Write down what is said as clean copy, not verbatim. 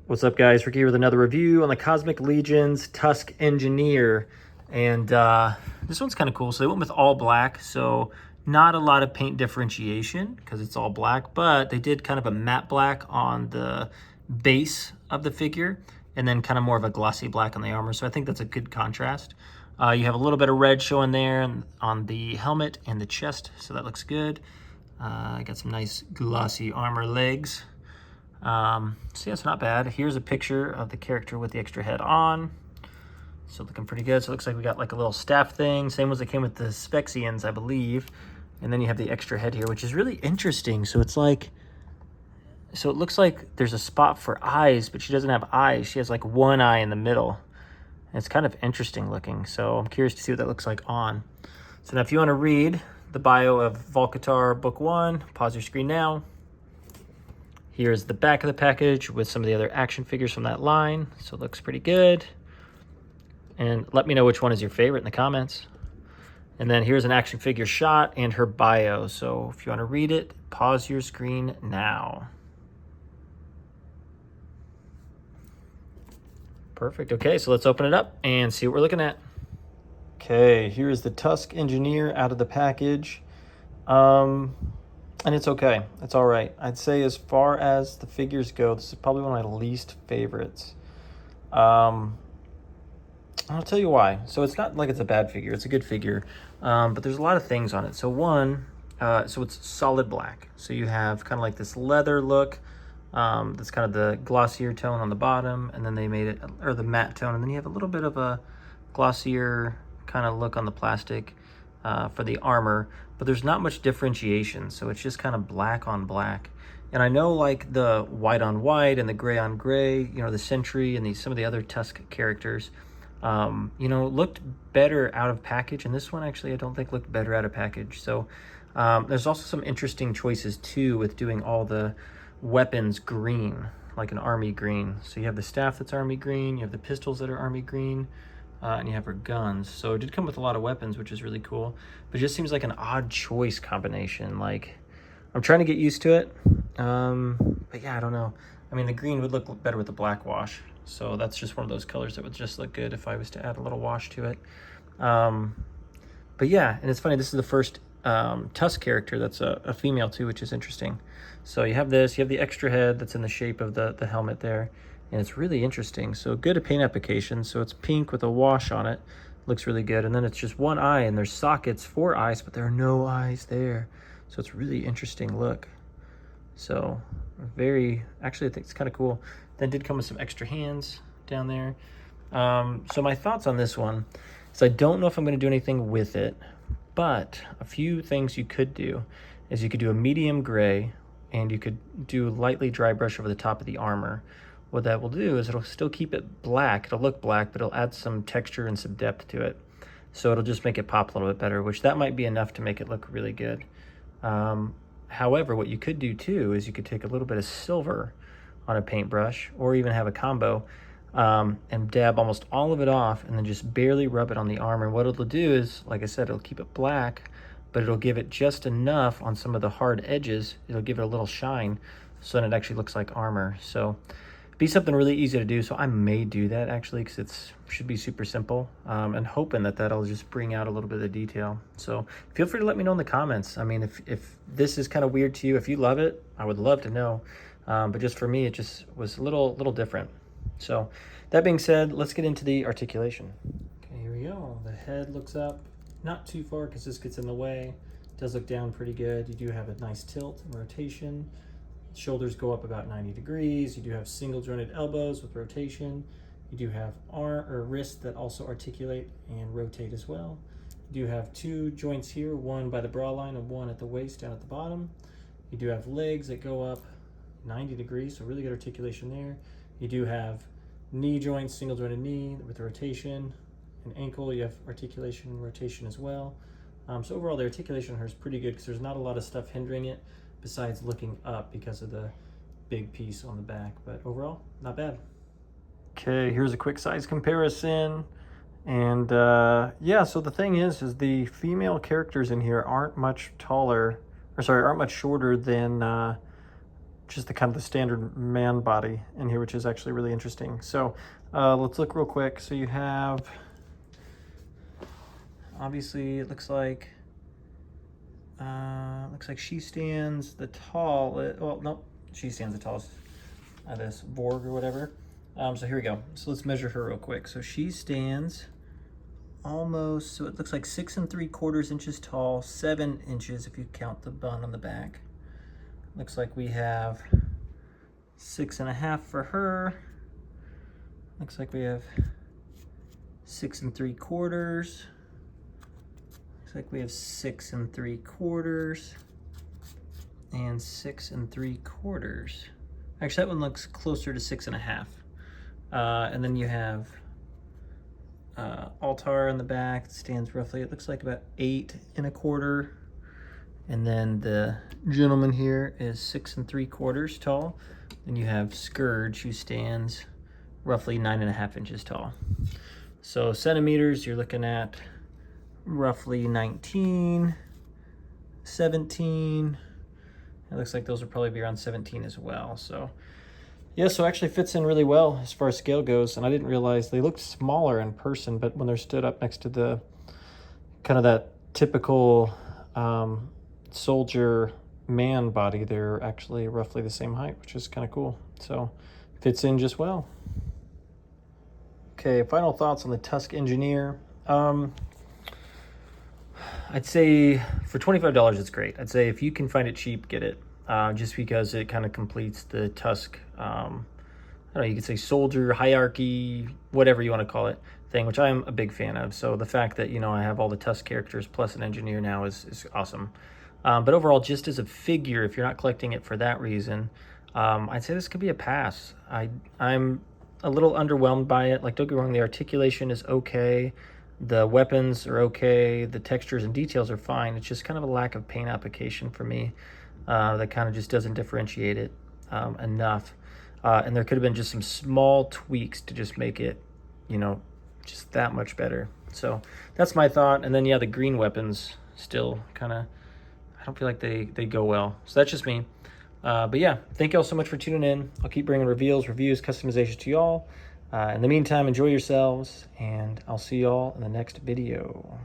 What's up, guys? Ricky here with another review on the Cosmic Legion's Tusk Engineer. And this one's kind of cool. So they went with all black, so not a lot of paint differentiation because it's all black, but they did kind of a matte black on the base of the figure and then kind of more of a glossy black on the armor. So I think that's a good contrast. You have a little bit of red showing there on the helmet and the chest, so that looks good. I got some nice glossy armor legs. So yeah, it's not bad. Here's a picture of the character with the extra head on. So looking pretty good. So it looks like we got like a little staff thing. Same as it came with the Spexians, I believe. And then you have the extra head here, which is really interesting. So it's like, so it looks like there's a spot for eyes, but she doesn't have eyes. She has like one eye in the middle. And it's kind of interesting looking. So I'm curious to see what that looks like on. So now if you want to read the bio of Volcatar Book 1, pause your screen now. Here's the back of the package with some of the other action figures from that line. So it looks pretty good. And let me know which one is your favorite in the comments. And then here's an action figure shot and her bio. So if you want to read it, pause your screen now. Perfect. Okay, so let's open it up and see what we're looking at. Okay, here's the Tusk Engineer out of the package. And it's okay. It's all right. I'd say as far as the figures go, this is probably one of my least favorites. I'll tell you why. So it's not like it's a bad figure. It's a good figure. But there's a lot of things on it. So one, so it's solid black. So you have kind of like this leather look. That's kind of the glossier tone on the bottom. And then they made it, or the matte tone. And then you have a little bit of a glossier kind of look on the plastic for the armor. But there's not much differentiation, so it's just kind of black on black. And I know like the white on white and the gray on gray, you know, the Sentry and some of the other Tusk characters, you know, looked better out of package. And this one actually I don't think looked better out of package. So there's also some interesting choices too with doing all the weapons green, like an army green. So you have the staff that's army green, you have the pistols that are army green, and you have her guns. So it did come with a lot of weapons, which is really cool. But it just seems like an odd choice combination. Like, I'm trying to get used to it. But yeah, I don't know. I mean, the green would look better with the black wash. So that's just one of those colors that would just look good if I was to add a little wash to it. But yeah, and it's funny, this is the first Tusk character that's a female too, which is interesting. So you have this, you have the extra head that's in the shape of the helmet there. And it's really interesting. So good paint application. So it's pink with a wash on it. Looks really good. And then it's just one eye, and there's sockets for eyes, but there are no eyes there. So it's really interesting look. So actually I think it's kind of cool. Then did come with some extra hands down there. So my thoughts on this one is I don't know if I'm going to do anything with it, but a few things you could do is you could do a medium gray, and you could do lightly dry brush over the top of the armor. What that will do is it'll still keep it black. It'll look black, but it'll add some texture and some depth to it. So it'll just make it pop a little bit better, which that might be enough to make it look really good. However, what you could do too is you could take a little bit of silver on a paintbrush, or even have a combo, and dab almost all of it off and then just barely rub it on the armor. And what it'll do is, like I said, it'll keep it black, but it'll give it just enough on some of the hard edges. It'll give it a little shine, so then it actually looks like armor. So be something really easy to do. So I may do that actually, because it should be super simple, and hoping that that'll just bring out a little bit of detail. So feel free to let me know in the comments. I mean, if this is kind of weird to you, if you love it, I would love to know. But just for me, it just was a little different. So that being said, let's get into the articulation. Okay, here we go. The head looks up, not too far because this gets in the way. It does look down pretty good. You do have a nice tilt and rotation. Shoulders go up about 90 degrees. You do have single jointed elbows with rotation. You do have arm or wrists that also articulate and rotate as well. You do have two joints here, one by the bra line and one at the waist down at the bottom. You do have legs that go up 90 degrees, so really good articulation there. You do have knee joints, single jointed knee with rotation, and ankle. You have articulation and rotation as well. So overall, the articulation here is pretty good because there's not a lot of stuff hindering it besides looking up because of the big piece on the back. But overall, not bad. Okay, here's a quick size comparison. And yeah, so the thing is the female characters in here aren't much taller, or sorry, aren't much shorter than just the kind of the standard man body in here, which is actually really interesting. So let's look real quick. So you have, obviously it looks like she stands the tall, well, nope, she stands the tallest of this Borg or whatever. So here we go. So let's measure her real quick. So she stands almost, so it looks like 6 3/4 inches tall, 7 inches if you count the bun on the back. Looks like we have 6 1/2 for her. Looks like we have 6 3/4. Looks like we have 6 3/4 and 6 3/4. Actually, that one looks closer to 6 1/2. And then you have Altar in the back. It stands roughly, it looks like about 8 1/4. And then the gentleman here is 6 3/4 tall. Then you have Scourge, who stands roughly 9 1/2 inches tall. So centimeters, you're looking at roughly 19, 17. It looks like those will probably be around 17 as well. So yeah, so actually fits in really well as far as scale goes. And I didn't realize they looked smaller in person, but when they're stood up next to the kind of that typical soldier man body, they're actually roughly the same height, which is kind of cool. So fits in just well. Okay, final thoughts on the Tusk Engineer. I'd say for $25, it's great. I'd say if you can find it cheap, get it. Just because it kind of completes the Tusk, I don't know, you could say soldier, hierarchy, whatever you want to call it, thing, which I'm a big fan of. So the fact that, you know, I have all the Tusk characters plus an engineer now is awesome. But overall, just as a figure, if you're not collecting it for that reason, I'd say this could be a pass. I'm a little underwhelmed by it. Like, don't get me wrong, the articulation is okay. The weapons are okay. The textures and details are fine. It's just kind of a lack of paint application for me that kind of just doesn't differentiate it enough. And there could have been just some small tweaks to just make it, you know, just that much better. So that's my thought. And then, yeah, the green weapons still kind of, I don't feel like they go well. So that's just me. But yeah, thank you all so much for tuning in. I'll keep bringing reveals, reviews, customizations to y'all. In the meantime, enjoy yourselves, and I'll see y'all in the next video.